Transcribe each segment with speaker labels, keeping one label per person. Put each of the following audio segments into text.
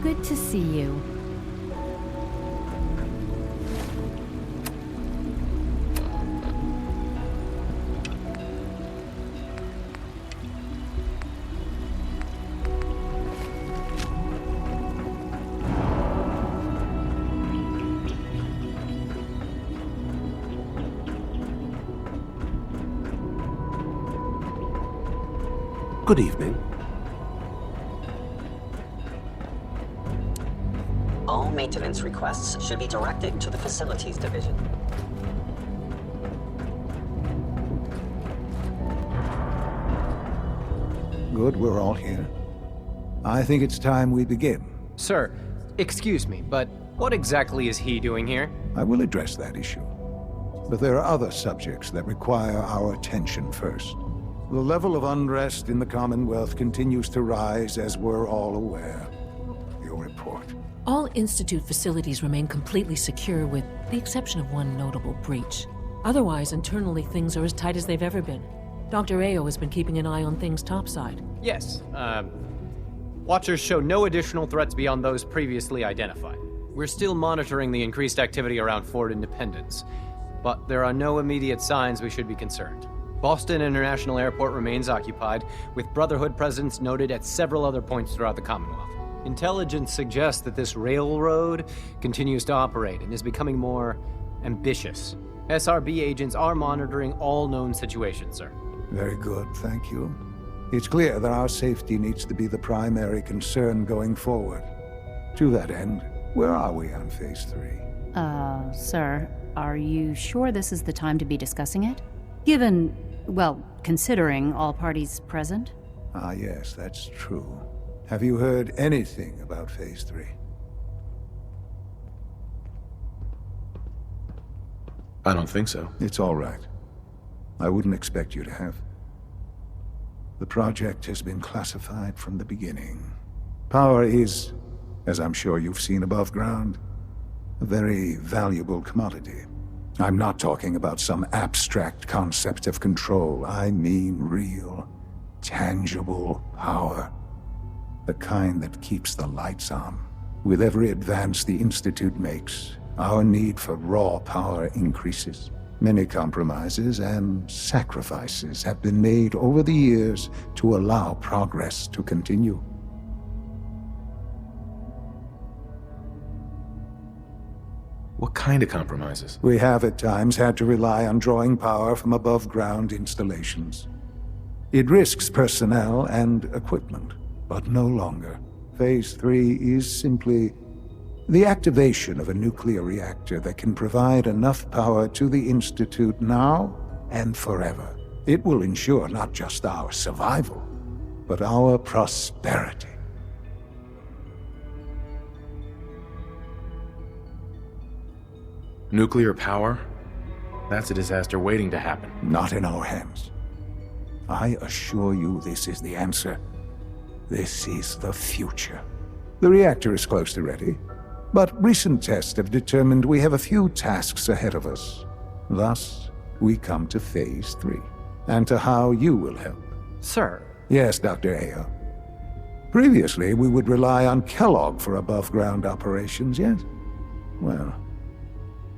Speaker 1: Good to see you.
Speaker 2: Good evening.
Speaker 3: All maintenance requests should be directed to the Facilities Division.
Speaker 4: Good, we're all here. I think it's time we begin.
Speaker 5: Sir, excuse me, but what exactly is he doing here?
Speaker 4: I will address that issue. But there are other subjects that require our attention first. The level of unrest in the Commonwealth continues to rise, as we're all aware. Your report.
Speaker 6: All Institute facilities remain completely secure with the exception of one notable breach. Otherwise, internally, things are as tight as they've ever been. Dr. Ao has been keeping an eye on things topside.
Speaker 5: Yes, Watchers show no additional threats beyond those previously identified. We're still monitoring the increased activity around Fort Independence, but there are no immediate signs we should be concerned. Boston International Airport remains occupied, with Brotherhood presence noted at several other points throughout the Commonwealth. Intelligence suggests that this railroad continues to operate and is becoming more ambitious. SRB agents are monitoring all known situations, sir.
Speaker 4: Very good, thank you. It's clear that our safety needs to be the primary concern going forward. To that end, where are we on Phase 3?
Speaker 1: Sir, are you sure this is the time to be discussing it? Given, well, considering all parties present?
Speaker 4: Ah, yes, that's true. Have you heard anything about Phase 3?
Speaker 2: I don't think so.
Speaker 4: It's all right. I wouldn't expect you to have. The project has been classified from the beginning. Power is, as I'm sure you've seen above ground, a very valuable commodity. I'm not talking about some abstract concept of control. I mean real, tangible power. The kind that keeps the lights on. With every advance the Institute makes, our need for raw power increases. Many compromises and sacrifices have been made over the years to allow progress to continue.
Speaker 2: What kind of compromises?
Speaker 4: We have at times had to rely on drawing power from above-ground installations. It risks personnel and equipment, but no longer. Phase 3 is simply the activation of a nuclear reactor that can provide enough power to the Institute now and forever. It will ensure not just our survival, but our prosperity.
Speaker 2: Nuclear power? That's a disaster waiting to happen.
Speaker 4: Not in our hands. I assure you this is the answer. This is the future. The reactor is close to ready, but recent tests have determined we have a few tasks ahead of us. Thus, we come to Phase 3, and to how you will help.
Speaker 5: Sir.
Speaker 4: Yes, Dr. Ao. Previously, we would rely on Kellogg for above-ground operations, yes? Well,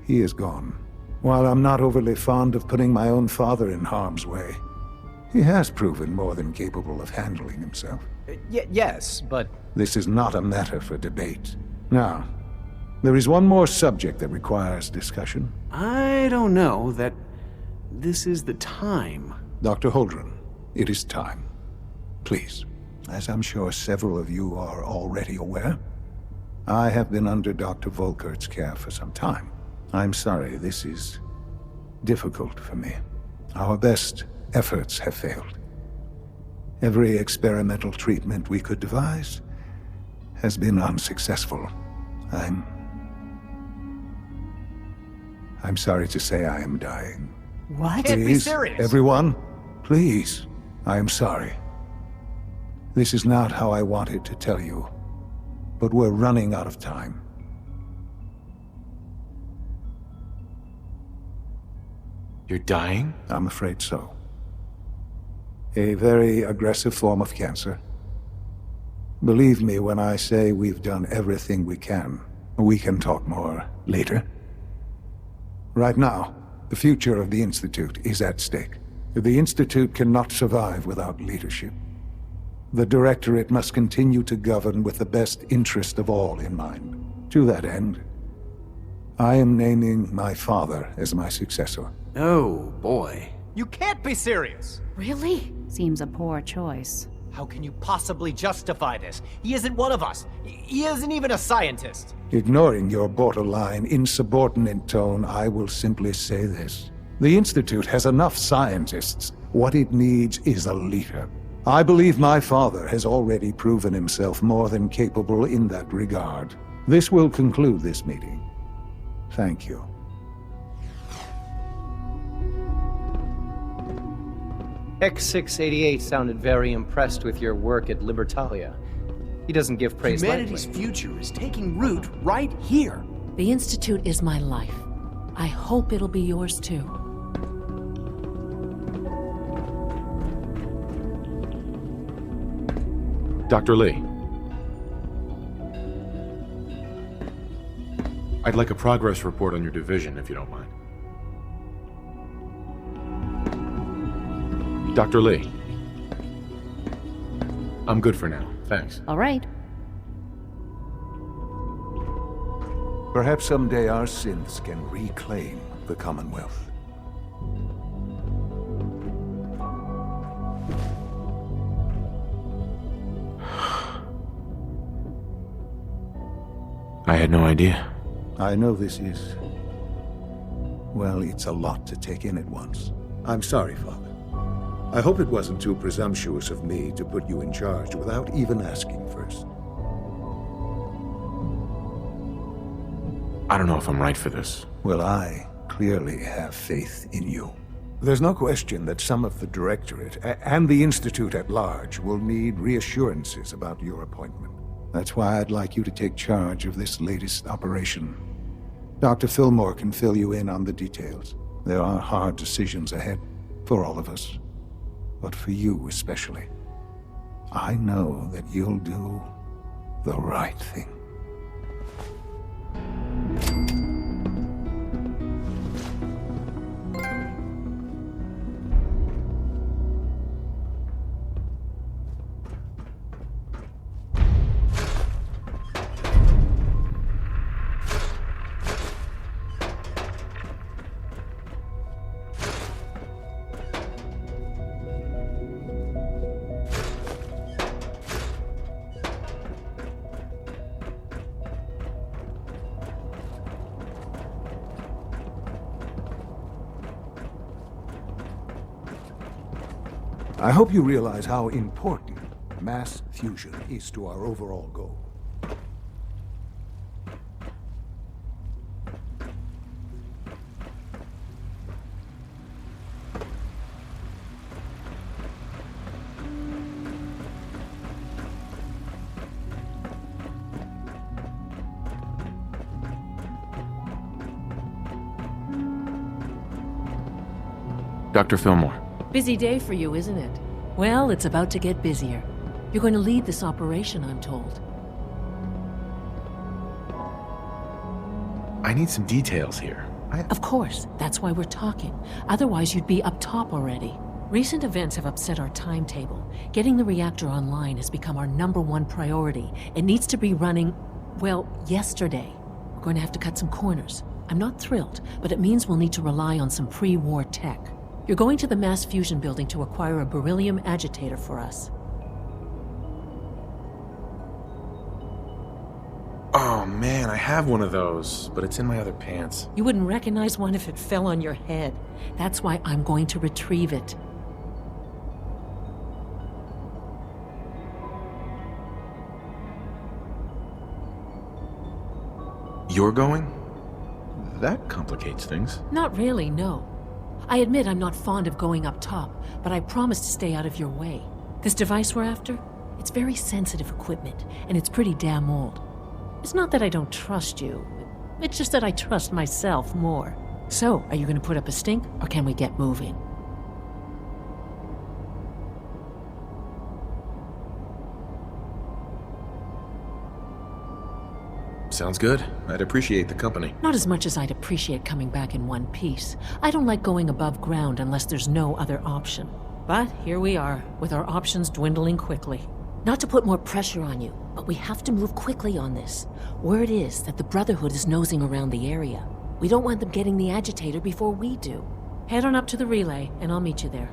Speaker 4: he is gone. While I'm not overly fond of putting my own father in harm's way, he has proven more than capable of handling himself.
Speaker 5: Yes, but...
Speaker 4: This is not a matter for debate. Now, there is one more subject that requires discussion.
Speaker 2: I don't know that this is the time.
Speaker 4: Dr. Holdren, it is time. Please, as I'm sure several of you are already aware, I have been under Dr. Volkert's care for some time. I'm sorry, this is difficult for me. Our best efforts have failed. Every experimental treatment we could devise has been unsuccessful. I'm sorry to say I am dying.
Speaker 1: What?
Speaker 5: Can't be
Speaker 4: Please,
Speaker 5: serious.
Speaker 4: everyone, please, I am sorry. This is not how I wanted to tell you, but we're running out of time.
Speaker 2: You're dying?
Speaker 4: I'm afraid so. A very aggressive form of cancer. Believe me when I say we've done everything we can. We can talk more later. Right now, the future of the Institute is at stake. The Institute cannot survive without leadership. The Directorate must continue to govern with the best interest of all in mind. To that end, I am naming my father as my successor.
Speaker 2: Oh, boy.
Speaker 5: You can't be serious!
Speaker 6: Really?
Speaker 1: Seems a poor choice.
Speaker 5: How can you possibly justify this? He isn't one of us. He isn't even a scientist.
Speaker 4: Ignoring your borderline, insubordinate tone, I will simply say this. The Institute has enough scientists. What it needs is a leader. I believe my father has already proven himself more than capable in that regard. This will conclude this meeting. Thank you.
Speaker 5: X688 sounded very impressed with your work at Libertalia. He doesn't give praise
Speaker 2: Humanity's
Speaker 5: lightly.
Speaker 2: future is taking root right here.
Speaker 6: The Institute is my life. I hope it'll be yours too.
Speaker 7: Dr. Lee. I'd like a progress report on your division, if you don't mind. Dr. Lee. I'm good for now, thanks.
Speaker 1: All right.
Speaker 4: Perhaps someday our synths can reclaim the Commonwealth.
Speaker 7: I had no idea.
Speaker 4: I know this is... well, it's a lot to take in at once. I'm sorry, Father. I hope it wasn't too presumptuous of me to put you in charge without even asking first.
Speaker 7: I don't know if I'm right for this.
Speaker 4: Well, I clearly have faith in you. There's no question that some of the Directorate and the Institute at large will need reassurances about your appointment. That's why I'd like you to take charge of this latest operation. Dr. Fillmore can fill you in on the details. There are hard decisions ahead for all of us, but for you especially. I know that you'll do the right thing. I hope you realize how important mass fusion is to our overall goal.
Speaker 7: Dr. Fillmore.
Speaker 6: Busy day for you, isn't it? Well, it's about to get busier. You're going to lead this operation, I'm told.
Speaker 7: I need some details here.
Speaker 6: Of course, that's why we're talking. Otherwise, you'd be up top already. Recent events have upset our timetable. Getting the reactor online has become our #1 priority. It needs to be running, well, yesterday. We're going to have to cut some corners. I'm not thrilled, but it means we'll need to rely on some pre-war tech. You're going to the mass fusion building to acquire a beryllium agitator for us.
Speaker 7: Oh man, I have one of those, but it's in my other pants.
Speaker 6: You wouldn't recognize one if it fell on your head. That's why I'm going to retrieve it.
Speaker 7: You're going? That complicates things.
Speaker 6: Not really, no. I admit I'm not fond of going up top, but I promise to stay out of your way. This device we're after? It's very sensitive equipment, and it's pretty damn old. It's not that I don't trust you. It's just that I trust myself more. So, are you going to put up a stink, or can we get moving?
Speaker 7: Sounds good. I'd appreciate the company.
Speaker 6: Not as much as I'd appreciate coming back in one piece. I don't like going above ground unless there's no other option. But here we are, with our options dwindling quickly. Not to put more pressure on you, but we have to move quickly on this. Word is that the Brotherhood is nosing around the area. We don't want them getting the agitator before we do. Head on up to the relay, and I'll meet you there.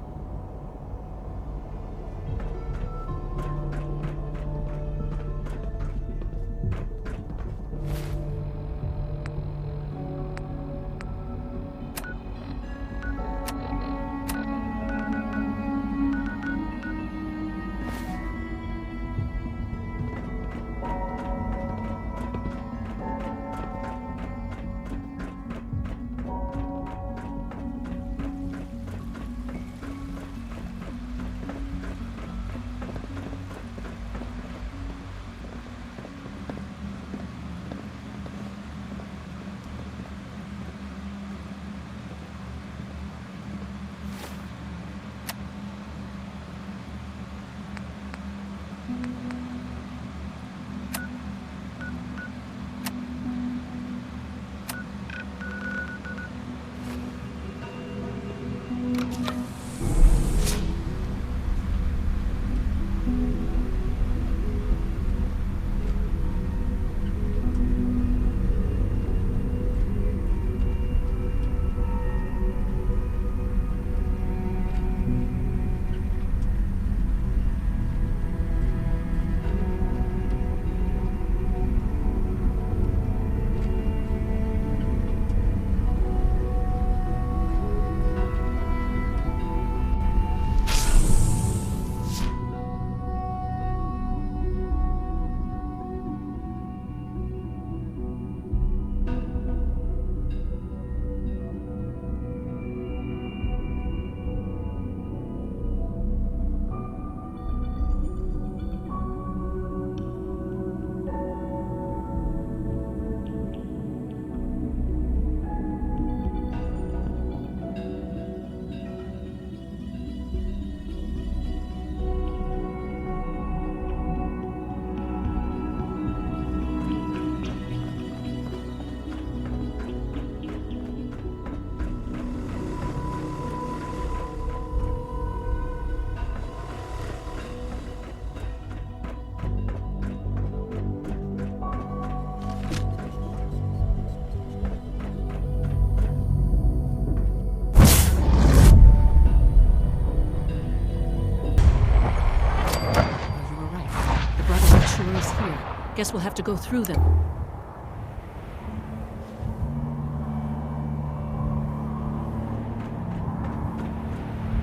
Speaker 6: Guess we'll have to go through them.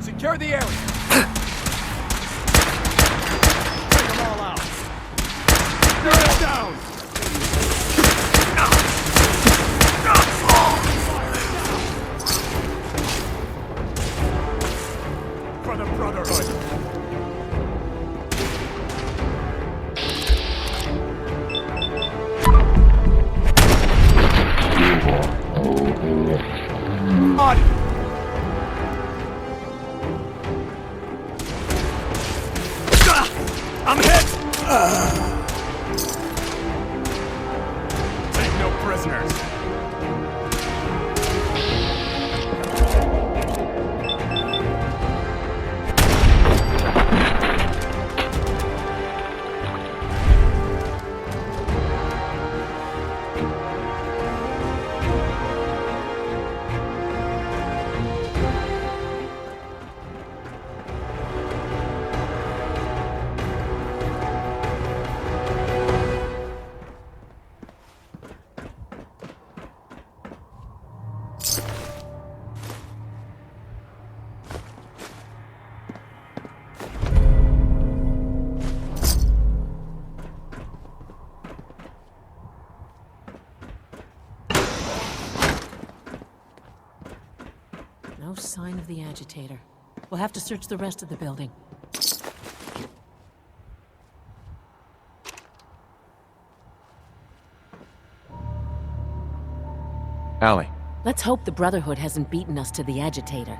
Speaker 8: Secure the area! Take them all out! They're down! For the Brotherhood! On! I'm hit! Take no prisoners.
Speaker 6: No sign of the agitator. We'll have to search the rest of the building.
Speaker 7: Allie.
Speaker 6: Let's hope the Brotherhood hasn't beaten us to the agitator.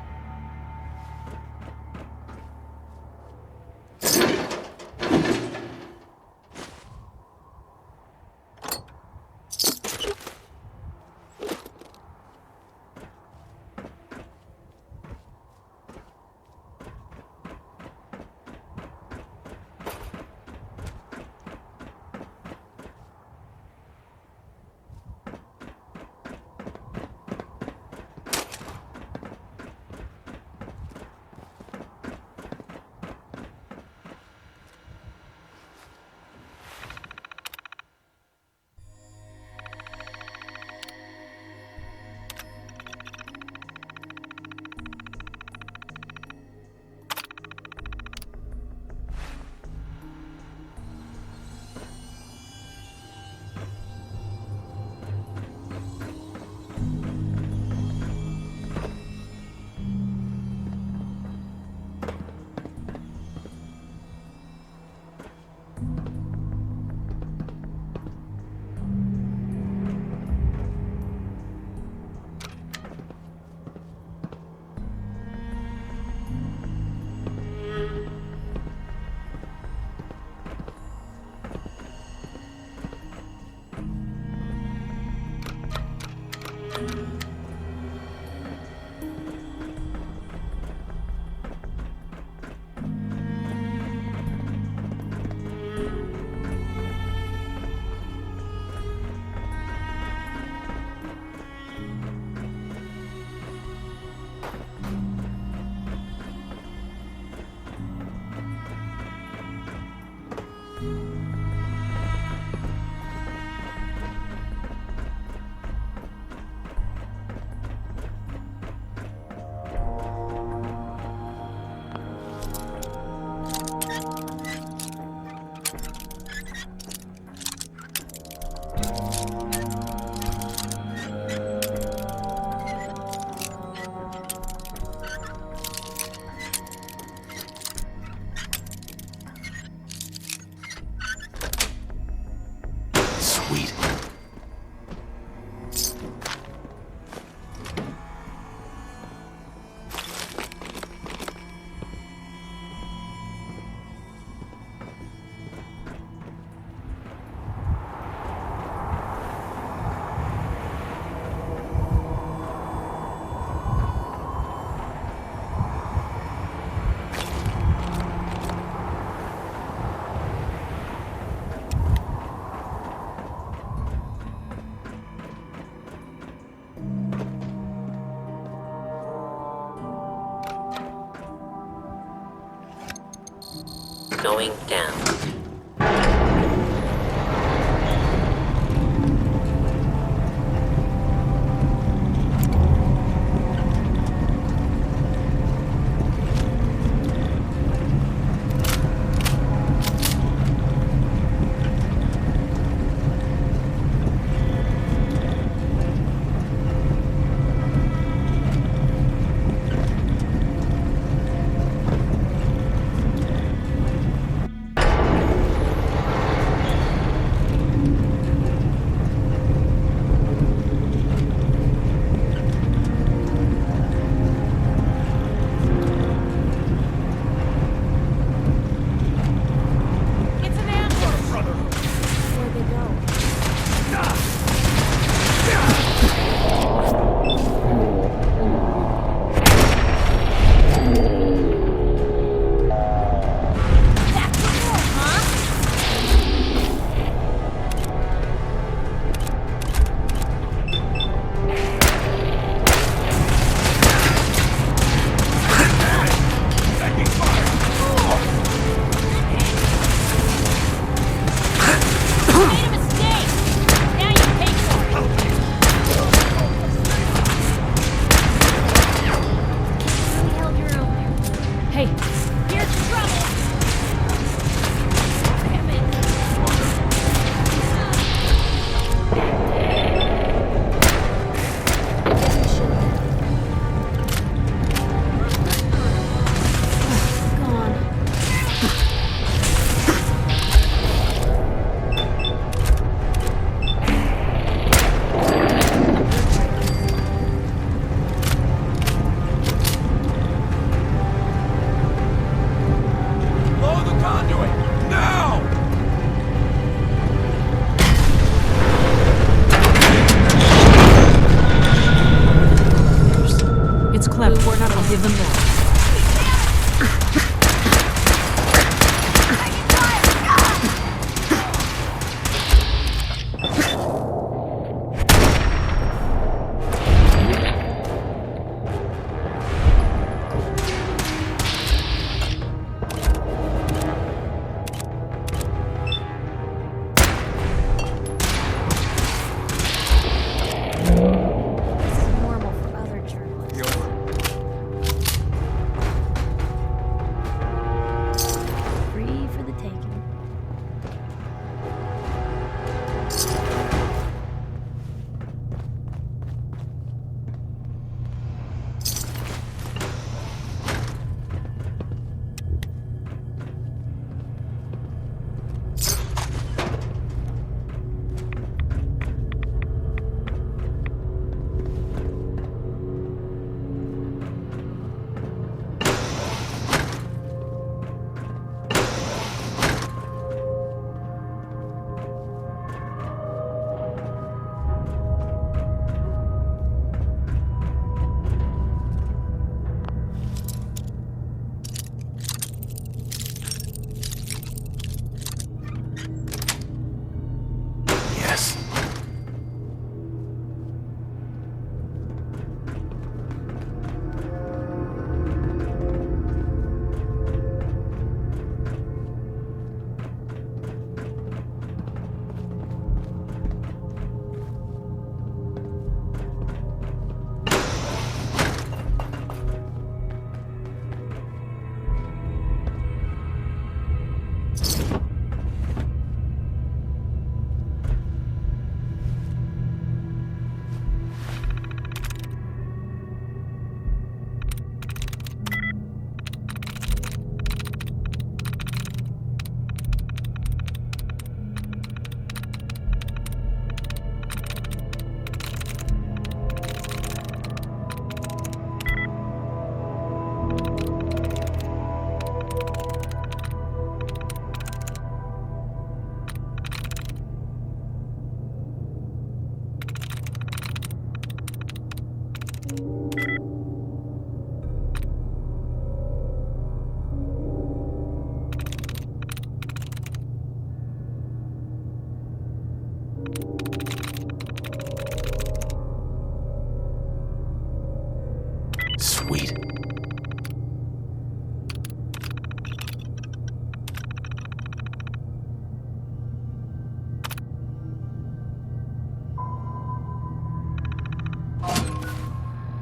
Speaker 3: going down.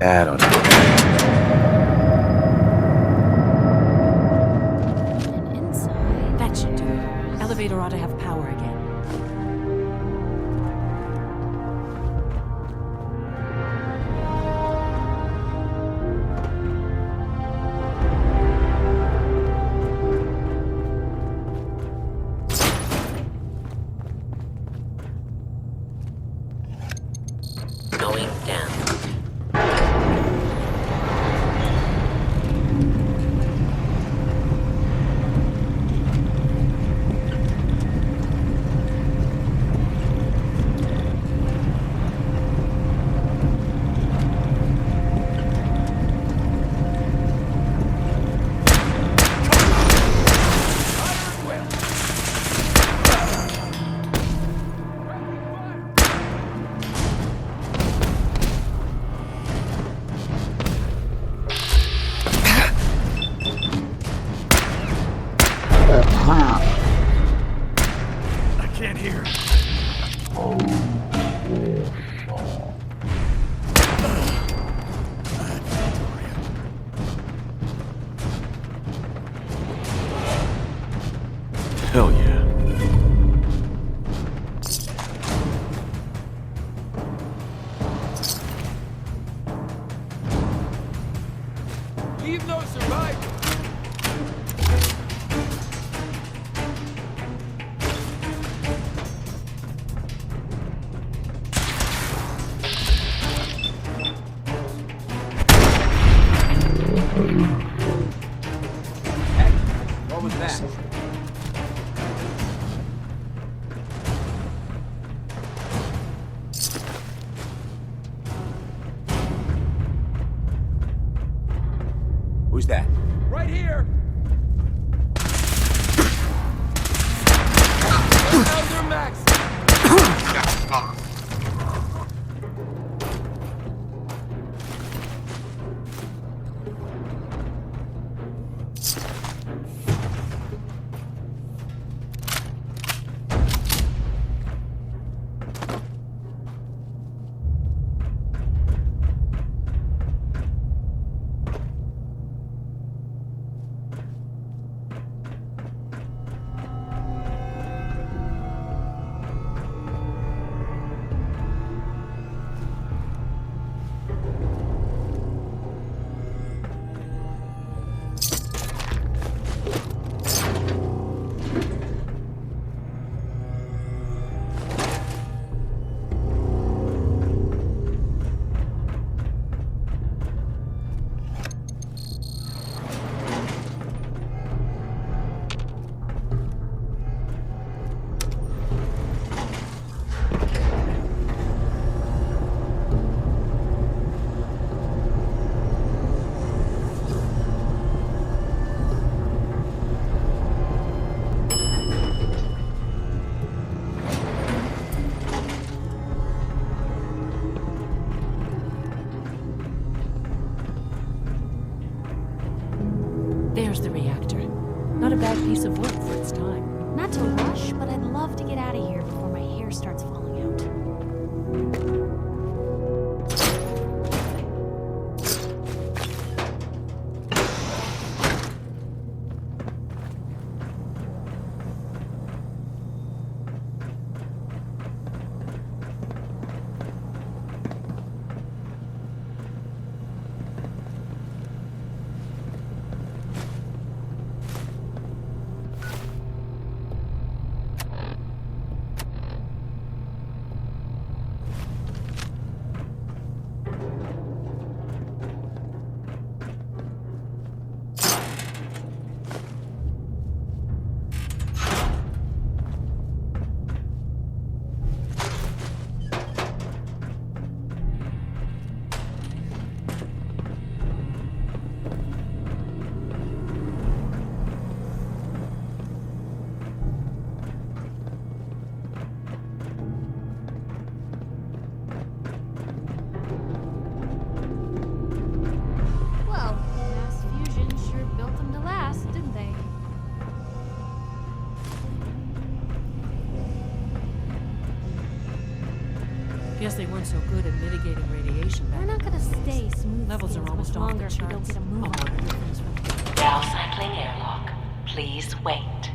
Speaker 7: Bad on
Speaker 9: And inside...
Speaker 6: That should do it. Elevator ought to have power again.
Speaker 3: Going down.
Speaker 8: I can't hear.
Speaker 7: Hell yeah.
Speaker 8: Leave no survivors.
Speaker 5: What was that?
Speaker 2: Who's that?
Speaker 8: Right here. Elder Max.
Speaker 6: There's the reactor. Not a bad piece of work for its time.
Speaker 9: Not to rush, but I'd love to get out of here before my hair starts falling out.
Speaker 6: Guess they weren't so good at mitigating radiation back
Speaker 9: We're not
Speaker 6: in
Speaker 9: gonna
Speaker 6: those days.
Speaker 9: stay smooth
Speaker 6: Levels
Speaker 9: things
Speaker 6: are almost
Speaker 9: much
Speaker 6: off
Speaker 9: longer
Speaker 6: the
Speaker 9: if we don't
Speaker 6: charts.
Speaker 9: get a move
Speaker 6: I'll
Speaker 9: on.
Speaker 6: monitor things from here.
Speaker 10: Now cycling airlock. Please wait.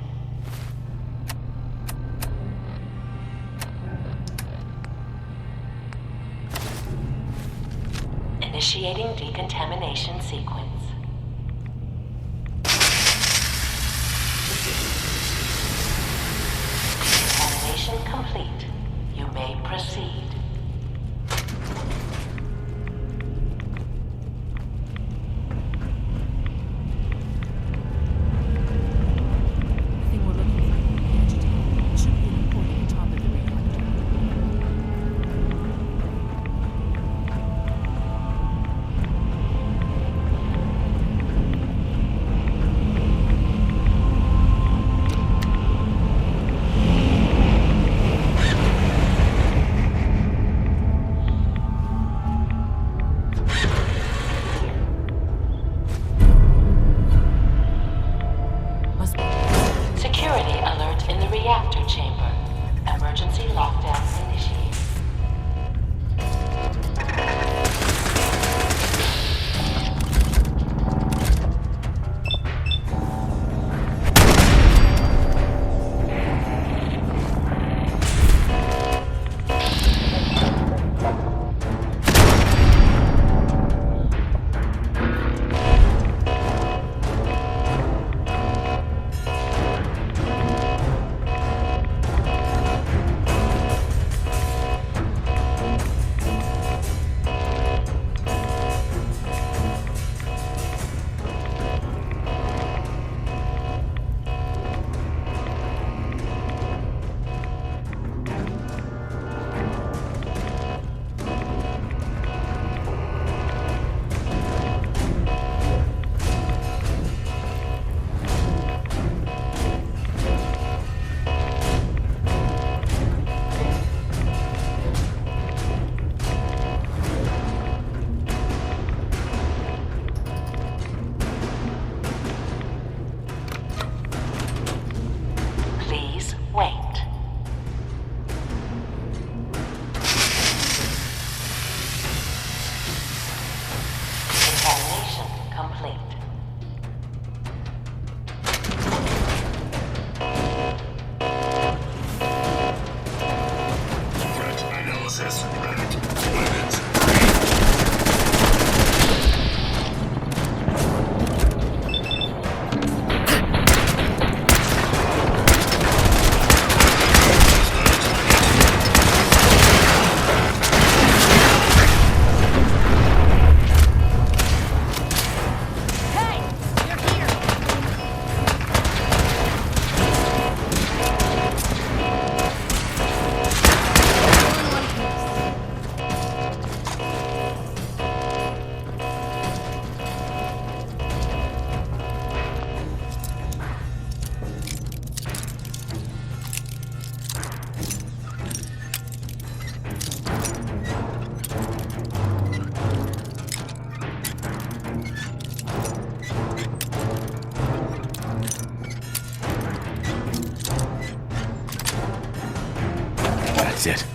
Speaker 10: Initiating decontamination sequence. Decontamination complete. You may proceed.
Speaker 6: The thing we're looking for won't be agitated. It should be an report at the top of the reactor. Must be.
Speaker 10: Security alert in the reactor chamber. Emergency lockdown initiated. Please wait. Decontamination complete.
Speaker 9: Hey! You're here! Going one piece.
Speaker 2: That's it.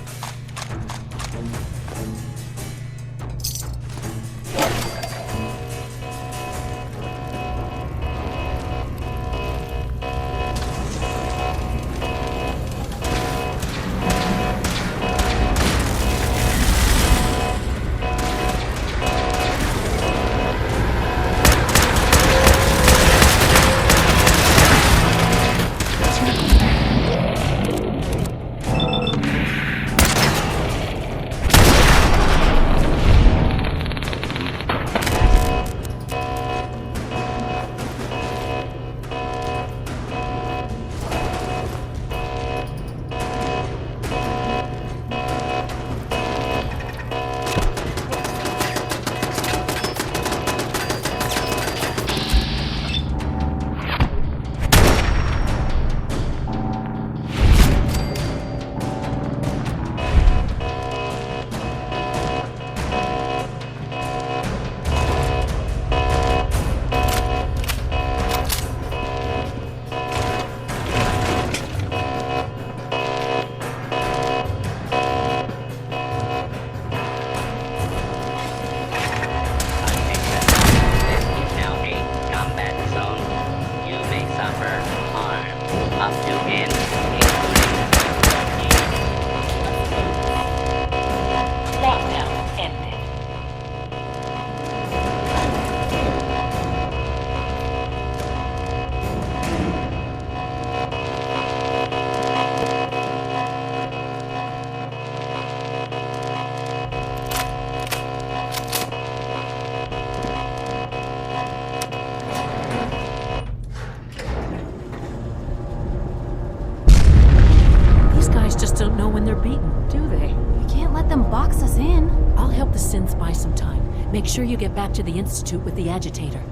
Speaker 6: let the synths buy some time. Make sure you get back to the Institute with the agitator.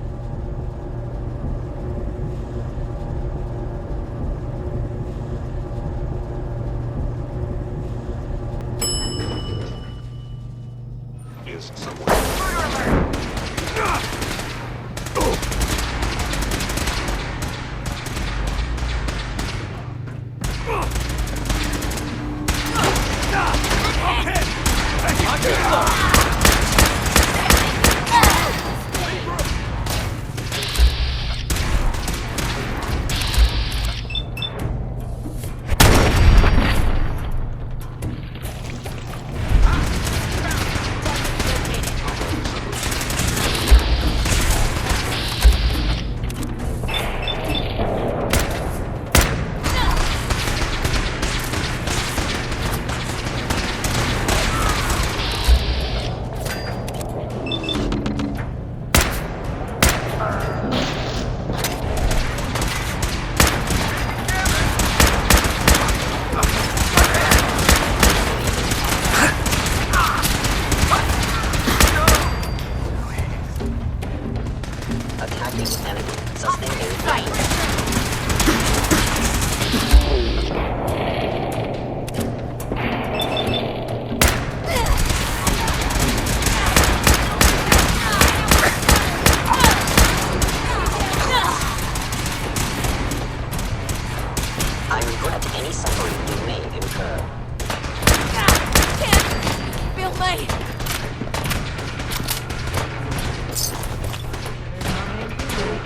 Speaker 11: Is someone...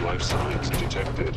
Speaker 11: Life signs detected.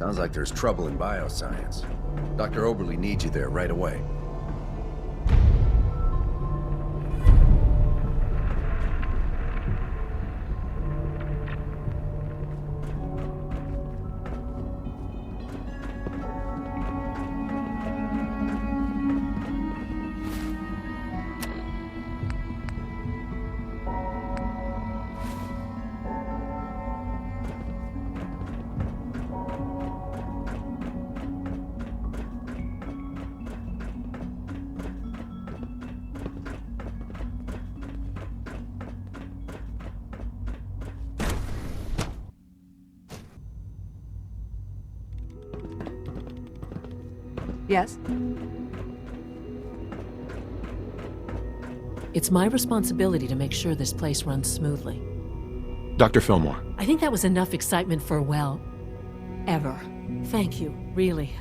Speaker 12: Sounds like there's trouble in bioscience. Dr. Oberly needs you there right away.
Speaker 13: Yes?
Speaker 6: It's my responsibility to make sure this place runs smoothly.
Speaker 7: Dr. Fillmore.
Speaker 6: I think that was enough excitement for, well, ever. Thank you, really.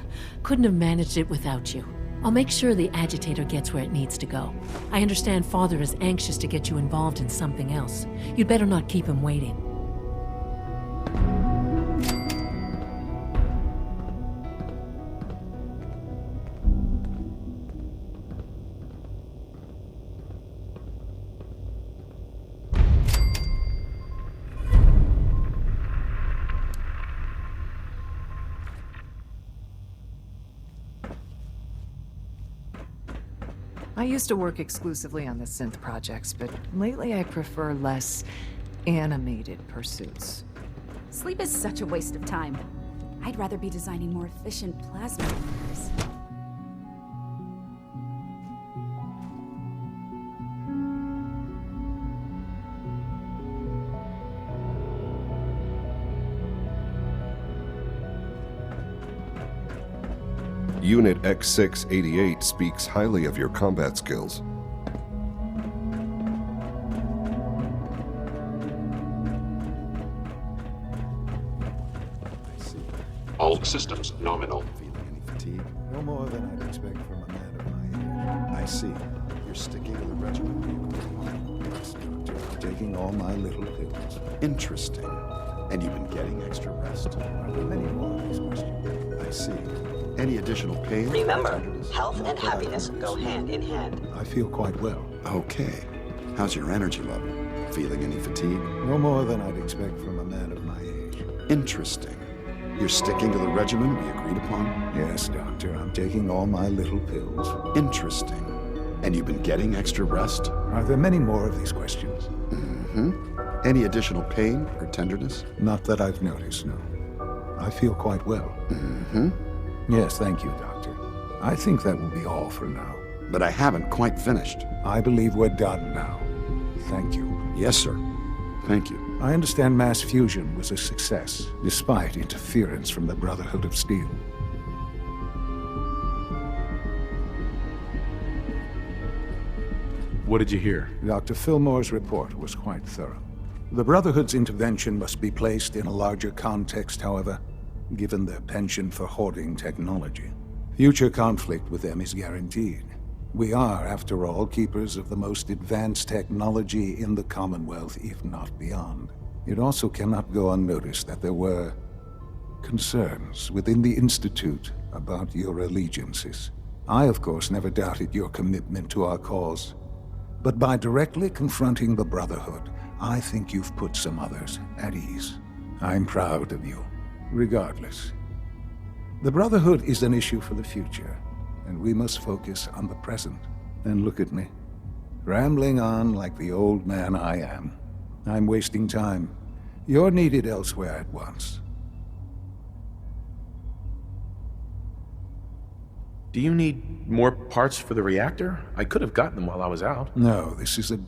Speaker 6: Couldn't have managed it without you. I'll make sure the agitator gets where it needs to go. I understand Father is anxious to get you involved in something else. You'd better not keep him waiting.
Speaker 13: I used to work exclusively on the synth projects, but lately I prefer less animated pursuits.
Speaker 9: Sleep is such a waste of time. I'd rather be designing more efficient plasma reactors.
Speaker 14: Unit X688 speaks highly of your combat skills.
Speaker 11: All systems nominal.
Speaker 4: Feeling any fatigue? No more than I'd expect from a man of my age. I see. You're sticking to the regimen. Yes, Doctor. I'm taking all my little pills.
Speaker 15: Interesting. And you've been getting extra rest?
Speaker 4: Are there many more of these questions?
Speaker 15: I see. Any additional pain?
Speaker 3: Remember, health and happiness go hand in hand.
Speaker 4: I feel quite well.
Speaker 15: Okay. How's your energy level? Feeling any fatigue?
Speaker 4: No more than I'd expect from a man of my age.
Speaker 15: Interesting. You're sticking to the regimen we agreed upon?
Speaker 4: Yes, Doctor. I'm taking all my little pills.
Speaker 15: Interesting. And you've been getting extra rest?
Speaker 4: Are there many more of these questions?
Speaker 15: Mm-hmm. Any additional pain or tenderness?
Speaker 4: Not that I've noticed, no. I feel quite well.
Speaker 15: Mm-hmm.
Speaker 4: Yes, thank you, Doctor. I think that will be all for now.
Speaker 15: But I haven't quite finished.
Speaker 4: I believe we're done now. Thank you.
Speaker 15: Yes, sir. Thank you.
Speaker 4: I understand mass fusion was a success, despite interference from the Brotherhood of Steel.
Speaker 7: What did you hear?
Speaker 4: Dr. Fillmore's report was quite thorough. The Brotherhood's intervention must be placed in a larger context, however, given their penchant for hoarding technology. Future conflict with them is guaranteed. We are, after all, keepers of the most advanced technology in the Commonwealth, if not beyond. It also cannot go unnoticed that there were concerns within the Institute about your allegiances. I, of course, never doubted your commitment to our cause. But by directly confronting the Brotherhood, I think you've put some others at ease. I'm proud of you, regardless. The Brotherhood is an issue for the future, and we must focus on the present. And look at me, rambling on like the old man I am. I'm wasting time. You're needed elsewhere at once.
Speaker 7: Do you need more parts for the reactor? I could have gotten them while I was out.
Speaker 4: No, this is a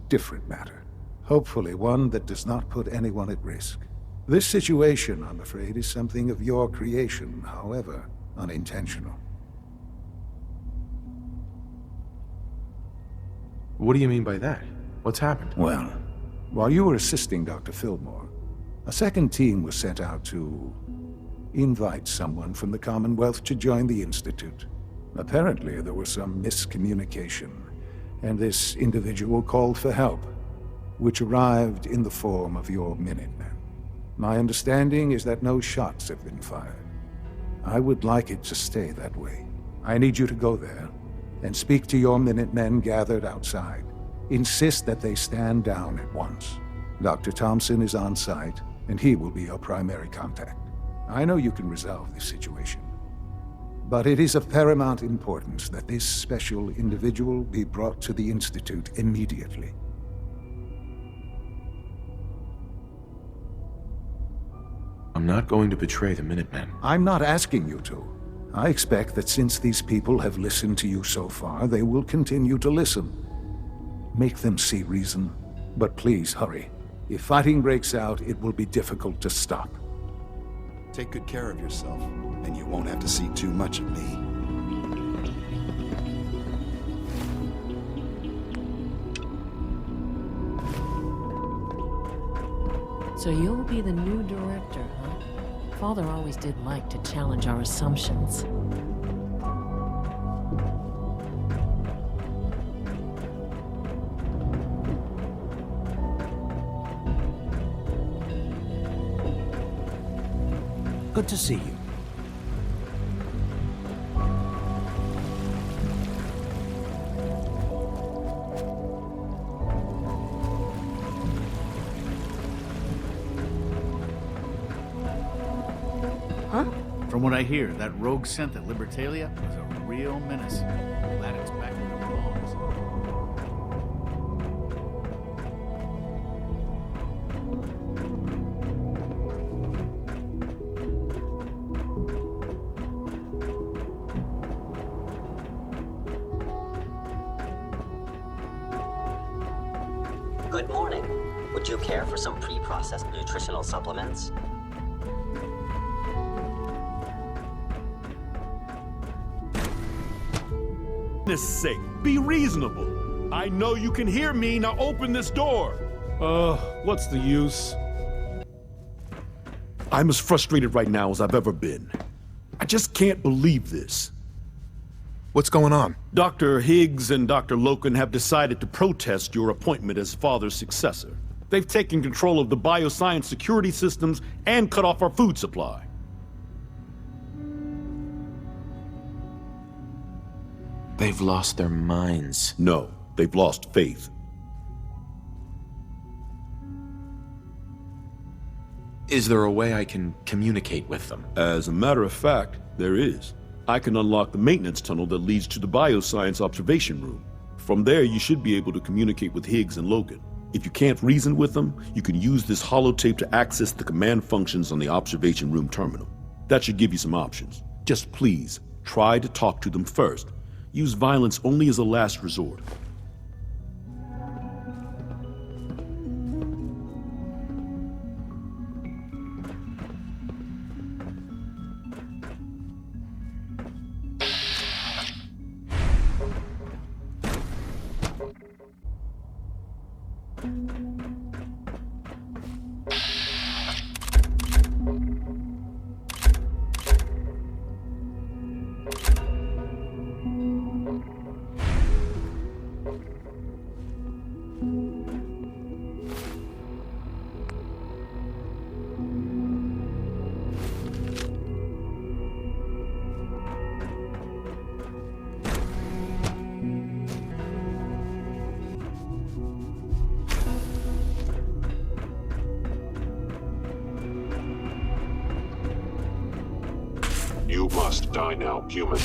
Speaker 4: different matter. Hopefully one that does not put anyone at risk. This situation, I'm afraid, is something of your creation, however unintentional.
Speaker 7: What do you mean by that? What's happened?
Speaker 4: Well, while you were assisting Dr. Fillmore, a second team was sent out to invite someone from the Commonwealth to join the Institute. Apparently, there was some miscommunication, and this individual called for help, which arrived in the form of your Minutemen. My understanding is that no shots have been fired. I would like it to stay that way. I need you to go there and speak to your Minutemen gathered outside. Insist that they stand down at once. Dr. Thompson is on site, and he will be your primary contact. I know you can resolve this situation, but it is of paramount importance that this special individual be brought to the Institute immediately.
Speaker 7: I'm not going to betray the Minutemen.
Speaker 4: I'm not asking you to. I expect that since these people have listened to you so far, they will continue to listen. Make them see reason, but please hurry. If fighting breaks out, it will be difficult to stop.
Speaker 15: Take good care of yourself, and you won't have to see too much of me.
Speaker 6: So you'll be the new director, huh? Father always did like to challenge our assumptions.
Speaker 16: Good to see you.
Speaker 13: Huh?
Speaker 16: From what I hear, that rogue synth at Libertalia is a real menace. Glad it's back where it belongs.
Speaker 3: care for some pre-processed nutritional supplements?
Speaker 17: For goodness sake, be reasonable. I know you can hear me, now open this door. What's the use? I'm as frustrated right now as I've ever been. I just can't believe this.
Speaker 7: What's going on?
Speaker 17: Dr. Higgs and Dr. Loken have decided to protest your appointment as Father's successor. They've taken control of the bioscience security systems and cut off our food supply.
Speaker 18: They've lost their minds.
Speaker 17: No, they've lost faith.
Speaker 18: Is there a way I can communicate with them?
Speaker 17: As a matter of fact, there is. I can unlock the maintenance tunnel that leads to the bioscience observation room. From there, you should be able to communicate with Higgs and Logan. If you can't reason with them, you can use this holotape to access the command functions on the observation room terminal. That should give you some options. Just please, try to talk to them first. Use violence only as a last resort.
Speaker 11: You must die now, human.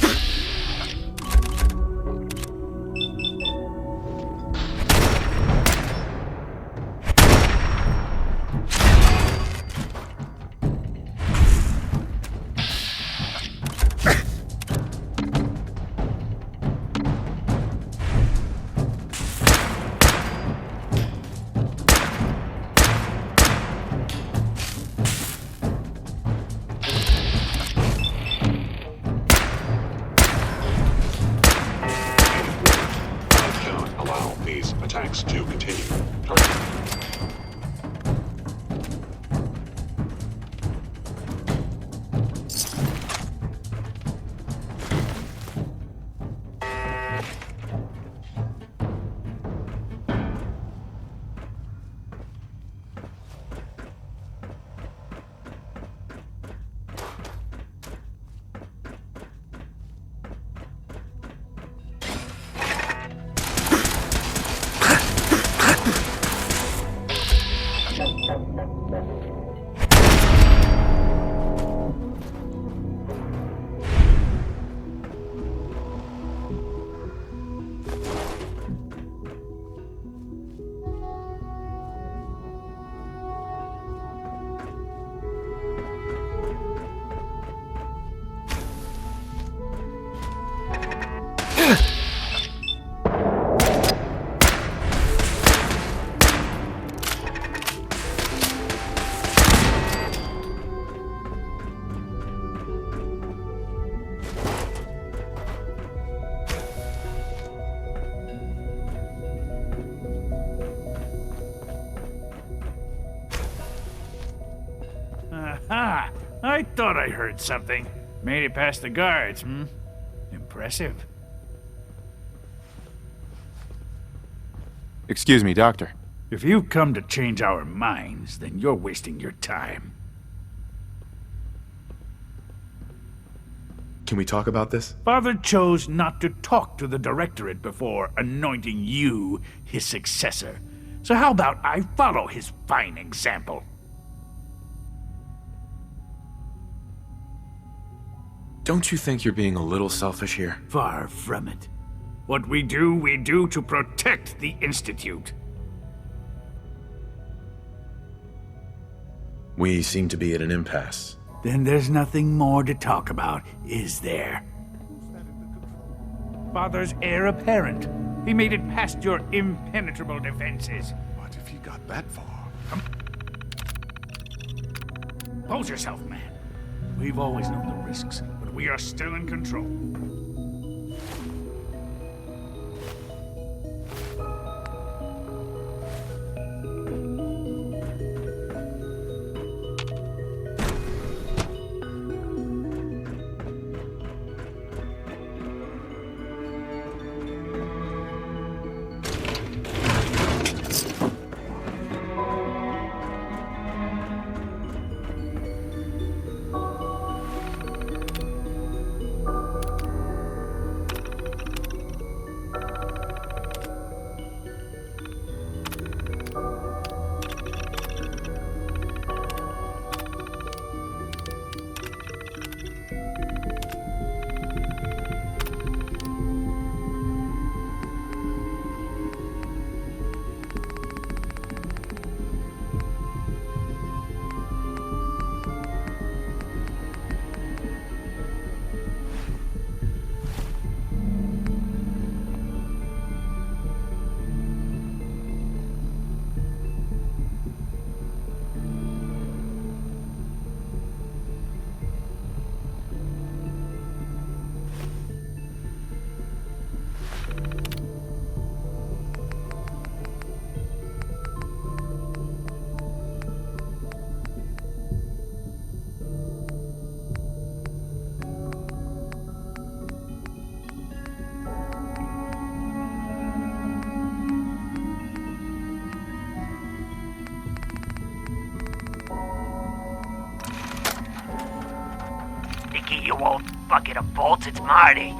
Speaker 11: Attacks to continue.
Speaker 16: Aha! I thought I heard something. Made it past the guards, Impressive.
Speaker 19: Excuse me, Doctor.
Speaker 16: If you've come to change our minds, then you're wasting your time.
Speaker 7: Can we talk about this?
Speaker 16: Father chose not to talk to the Directorate before anointing you his successor. So how about I follow his fine example?
Speaker 18: Don't you think you're being a little selfish here?
Speaker 16: Far from it. What we do to protect the Institute.
Speaker 7: We seem to be at an impasse.
Speaker 16: Then there's nothing more to talk about, is there? Father's heir apparent. He made it past your impenetrable defenses.
Speaker 4: What if he got that far?
Speaker 16: Hold yourself, man. We've always known the risks, but we are still in control.
Speaker 19: You old bucket of bolts, it's Marty.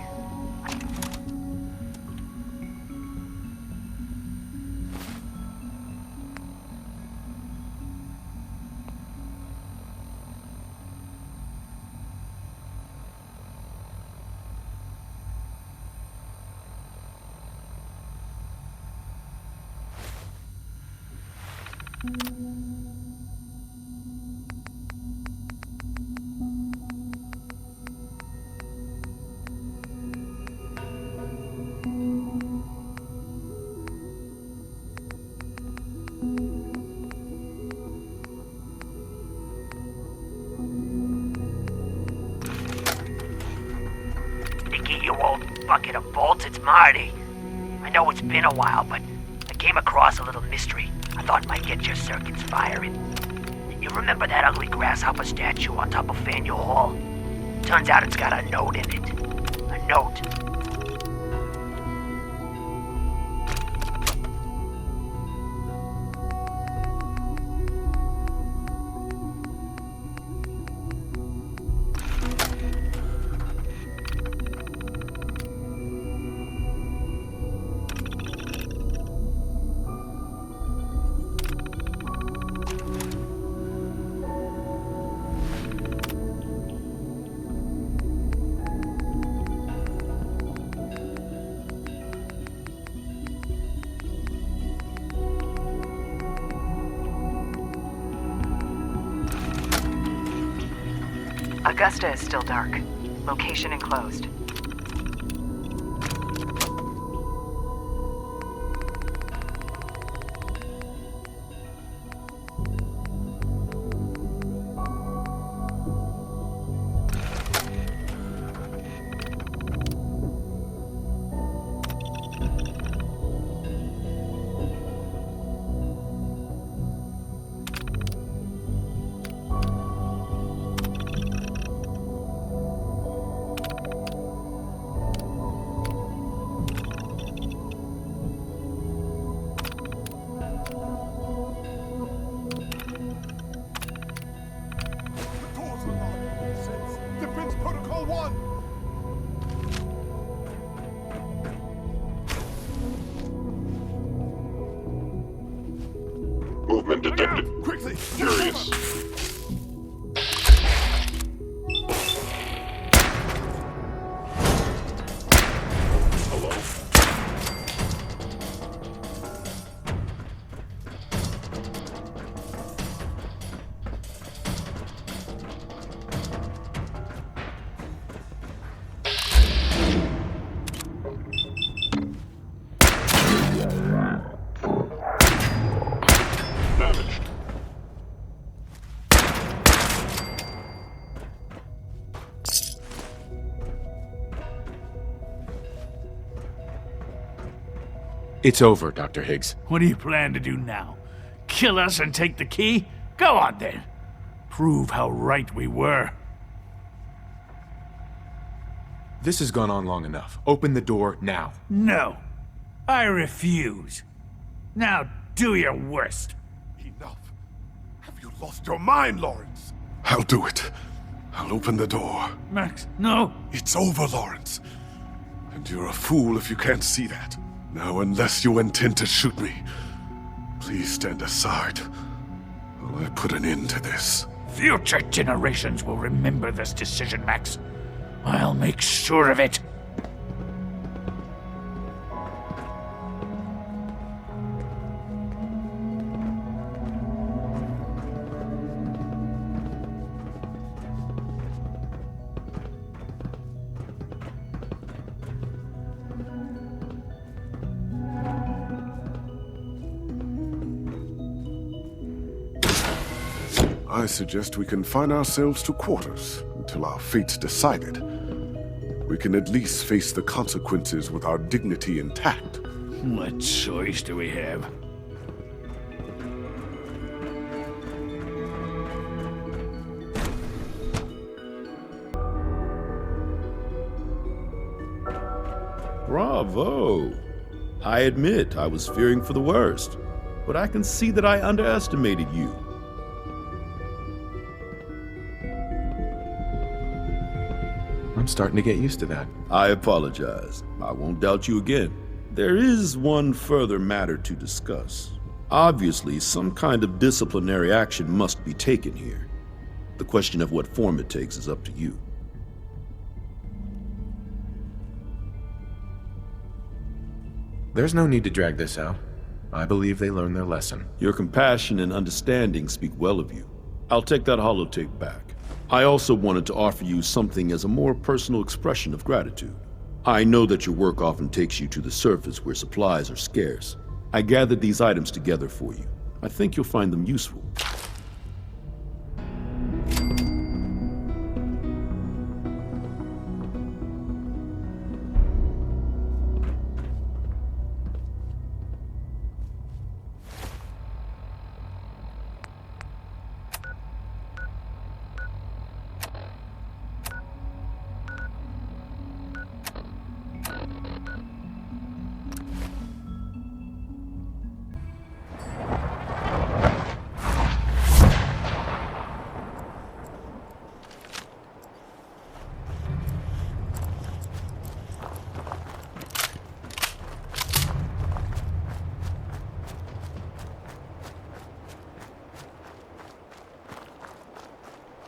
Speaker 19: Bucket of bolts, it's Marty. I know it's been a while, but I came across a little mystery I thought might get your circuits firing. You remember that ugly grasshopper statue on top of Faneuil Hall? Turns out it's got a note in it. A note.
Speaker 13: Augusta is still dark. Location enclosed.
Speaker 18: It's over, Dr. Higgs.
Speaker 16: What do you plan to do now? Kill us and take the key? Go on then. Prove how right we were.
Speaker 18: This has gone on long enough. Open the door now.
Speaker 16: No. I refuse. Now do your worst.
Speaker 20: Enough. Have you lost your mind, Lawrence? I'll do it. I'll open the door.
Speaker 16: Max, no.
Speaker 20: It's over, Lawrence. And you're a fool if you can't see that. Now, unless you intend to shoot me, please stand aside while I put an end to this.
Speaker 16: Future generations will remember this decision, Max. I'll make sure of it.
Speaker 20: I suggest we confine ourselves to quarters until our fate's decided. We can at least face the consequences with our dignity intact.
Speaker 16: What choice do we have?
Speaker 17: Bravo! I admit I was fearing for the worst, but I can see that I underestimated you.
Speaker 18: I'm starting to get used to that.
Speaker 17: I apologize. I won't doubt you again. There is one further matter to discuss. Obviously, some kind of disciplinary action must be taken here. The question of what form it takes is up to you.
Speaker 18: There's no need to drag this out. I believe they learned their lesson.
Speaker 17: Your compassion and understanding speak well of you. I'll take that holotape back. I also wanted to offer you something as a more personal expression of gratitude. I know that your work often takes you to the surface where supplies are scarce. I gathered these items together for you. I think you'll find them useful.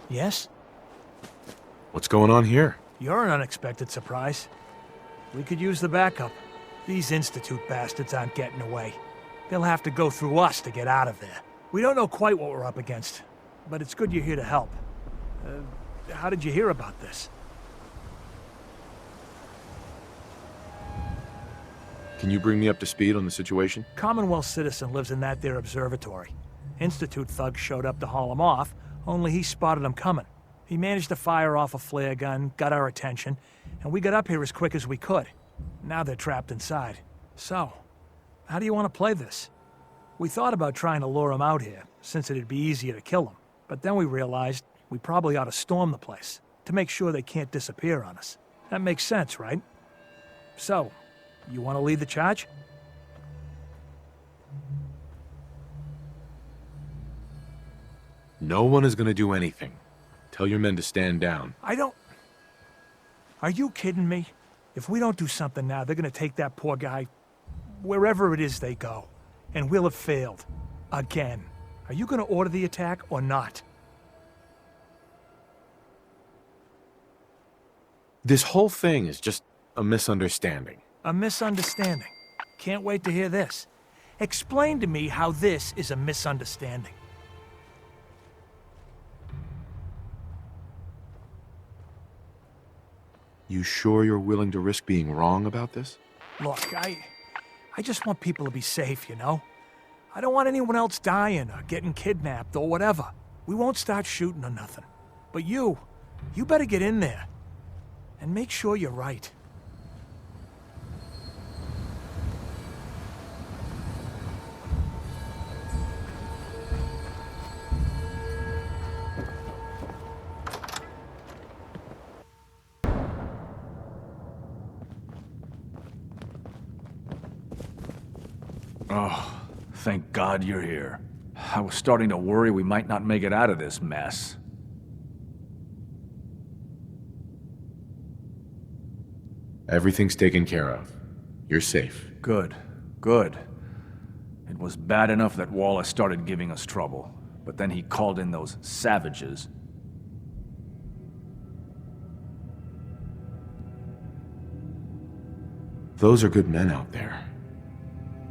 Speaker 8: Yes?
Speaker 18: What's going on here?
Speaker 8: You're an unexpected surprise. We could use the backup. These Institute bastards aren't getting away. They'll have to go through us to get out of there. We don't know quite what we're up against, but it's good you're here to help. How did you hear about this?
Speaker 18: Can you bring me up to speed on the situation?
Speaker 8: Commonwealth citizen lives in that there observatory. Institute thugs showed up to haul him off, only he spotted them coming. He managed to fire off a flare gun, got our attention, and we got up here as quick as we could. Now they're trapped inside. So, how do you want to play this? We thought about trying to lure them out here, since it'd be easier to kill them. But then we realized we probably ought to storm the place, to make sure they can't disappear on us. That makes sense, right? So, you want to lead the charge?
Speaker 18: No one is going to do anything. Tell your men to stand down.
Speaker 8: Are you kidding me? If we don't do something now, they're going to take that poor guy wherever it is they go. And we'll have failed. Again. Are you going to order the attack or not?
Speaker 18: This whole thing is just a misunderstanding.
Speaker 8: A misunderstanding. Can't wait to hear this. Explain to me how this is a misunderstanding.
Speaker 18: You sure you're willing to risk being wrong about this?
Speaker 8: Look, I just want people to be safe, you know? I don't want anyone else dying or getting kidnapped or whatever. We won't start shooting or nothing. But you better get in there. And make sure you're right.
Speaker 21: Oh, thank God you're here. I was starting to worry we might not make it out of this mess.
Speaker 18: Everything's taken care of. You're safe.
Speaker 21: Good. Good. It was bad enough that Wallace started giving us trouble, but then he called in those savages.
Speaker 18: Those are good men out there.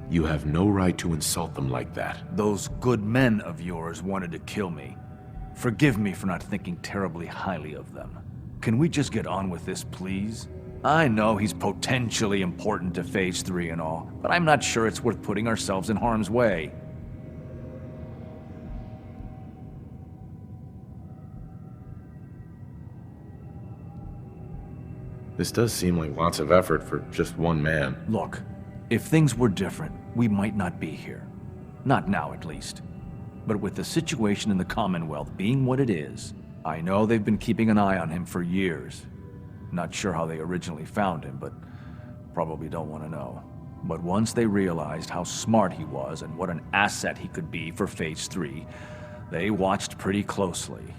Speaker 18: You have no right to insult them like that.
Speaker 21: Those good men of yours wanted to kill me. Forgive me for not thinking terribly highly of them. Can we just get on with this, please? I know he's potentially important to Phase 3 and all, but I'm not sure it's worth putting ourselves in harm's way.
Speaker 18: This does seem like lots of effort for just one man.
Speaker 21: Look, if things were different, we might not be here. Not now, at least. But with the situation in the Commonwealth being what it is, I know they've been keeping an eye on him for years. Not sure how they originally found him, but probably don't want to know. But once they realized how smart he was and what an asset he could be for Phase 3, they watched pretty closely.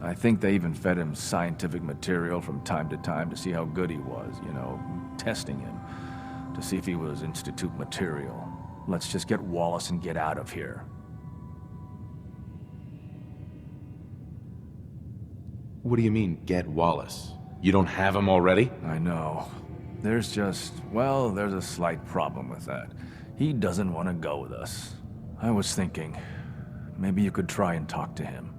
Speaker 21: I think they even fed him scientific material from time to time to see how good he was, you know, testing him, to see if he was Institute material. Let's just get Wallace and get out of here.
Speaker 18: What do you mean, get Wallace? You don't have him already?
Speaker 21: I know. There's a slight problem with that. He doesn't want to go with us. I was thinking, maybe you could try and talk to him.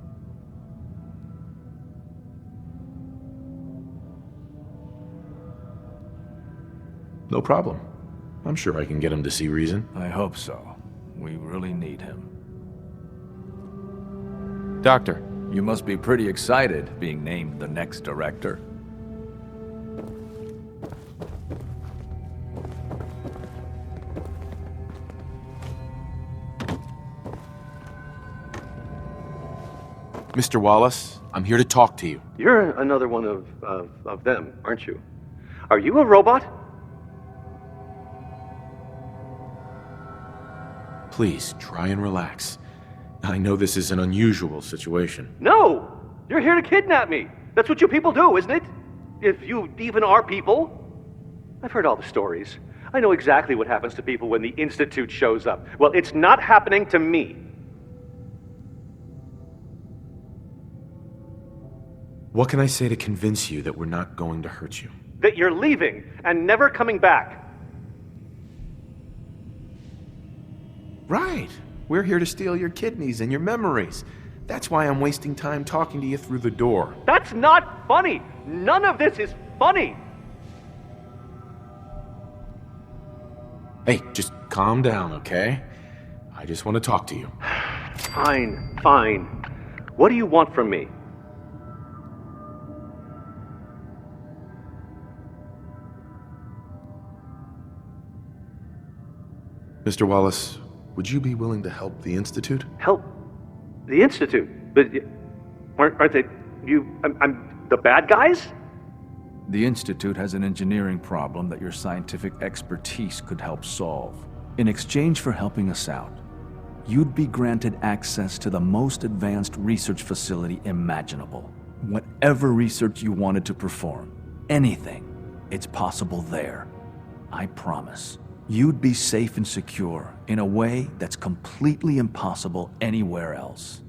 Speaker 18: No problem. I'm sure I can get him to see reason.
Speaker 21: I hope so. We really need him.
Speaker 18: Doctor.
Speaker 21: You must be pretty excited being named the next director.
Speaker 18: Mr. Wallace, I'm here to talk to you.
Speaker 22: You're another one of them, aren't you? Are you a robot?
Speaker 18: Please, try and relax. I know this is an unusual situation.
Speaker 22: No! You're here to kidnap me! That's what you people do, isn't it? If you even are people. I've heard all the stories. I know exactly what happens to people when the Institute shows up. Well, it's not happening to me.
Speaker 18: What can I say to convince you that we're not going to hurt you?
Speaker 22: That you're leaving and never coming back.
Speaker 18: Right. We're here to steal your kidneys and your memories. That's why I'm wasting time talking to you through the door.
Speaker 22: That's not funny! None of this is funny!
Speaker 18: Hey, just calm down, okay? I just want to talk to you.
Speaker 22: Fine, fine. What do you want from me?
Speaker 18: Mr. Wallace, would you be willing to help the Institute?
Speaker 22: Help? The Institute? But aren't they... I'm the bad guys?
Speaker 21: The Institute has an engineering problem that your scientific expertise could help solve. In exchange for helping us out, you'd be granted access to the most advanced research facility imaginable. Whatever research you wanted to perform, anything, it's possible there. I promise. You'd be safe and secure in a way that's completely impossible anywhere else.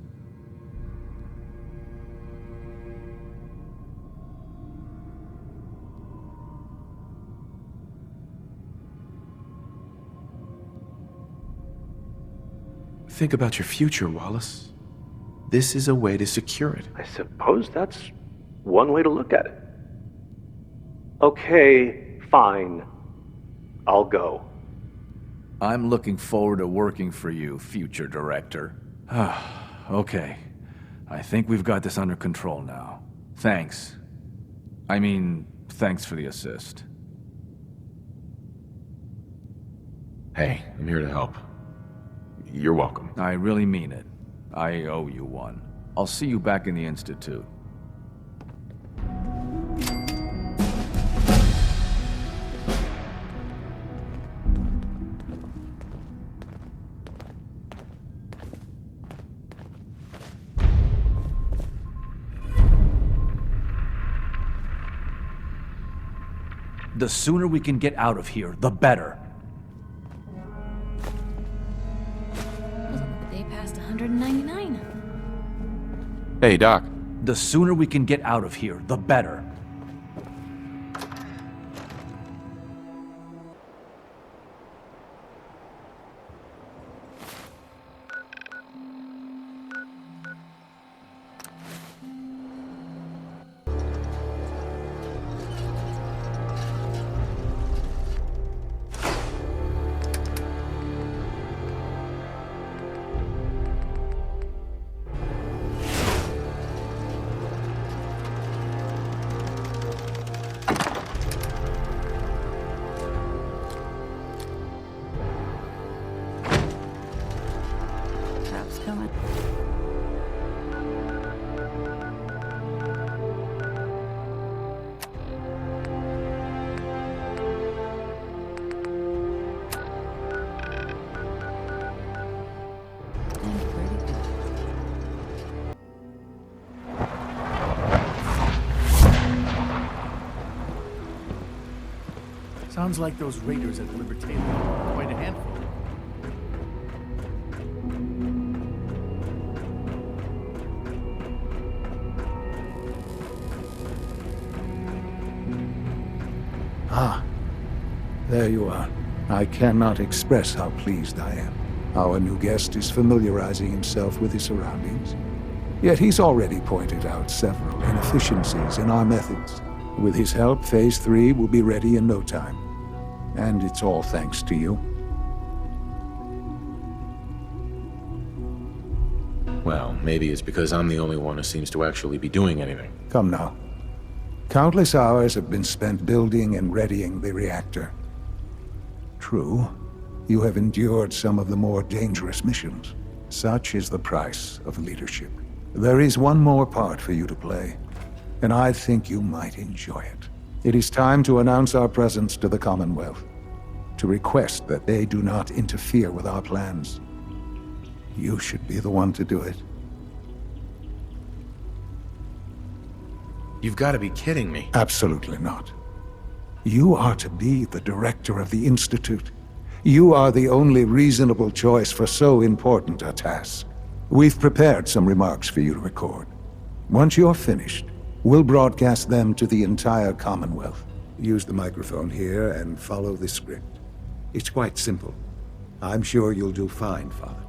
Speaker 18: Think about your future, Wallace. This is a way to secure it.
Speaker 22: I suppose that's one way to look at it. Okay, fine. I'll go.
Speaker 21: I'm looking forward to working for you, future director. Okay. I think we've got this under control now. Thanks. Thanks for the assist.
Speaker 18: Hey, I'm here to help. You're welcome.
Speaker 21: I really mean it. I owe you one. I'll see you back in the Institute. The sooner we can get out of here, the better.
Speaker 9: The day passed 199.
Speaker 7: Hey, Doc.
Speaker 21: The sooner we can get out of here, the better.
Speaker 9: Coming.
Speaker 16: Sounds like those raiders at Libertalia are quite a handful.
Speaker 4: Ah, there you are. I cannot express how pleased I am. Our new guest is familiarizing himself with his surroundings. Yet he's already pointed out several inefficiencies in our methods. With his help, Phase 3 will be ready in no time. And it's all thanks to you.
Speaker 7: Well, maybe it's because I'm the only one who seems to actually be doing anything.
Speaker 4: Come now. Countless hours have been spent building and readying the reactor. True, you have endured some of the more dangerous missions. Such is the price of leadership. There is one more part for you to play, and I think you might enjoy it. It is time to announce our presence to the Commonwealth, to request that they do not interfere with our plans. You should be the one to do it.
Speaker 7: You've got to be kidding me.
Speaker 4: Absolutely not. You are to be the director of the Institute. You are the only reasonable choice for so important a task. We've prepared some remarks for you to record. Once you're finished, we'll broadcast them to the entire Commonwealth. Use the microphone here and follow the script. It's quite simple. I'm sure you'll do fine, Father.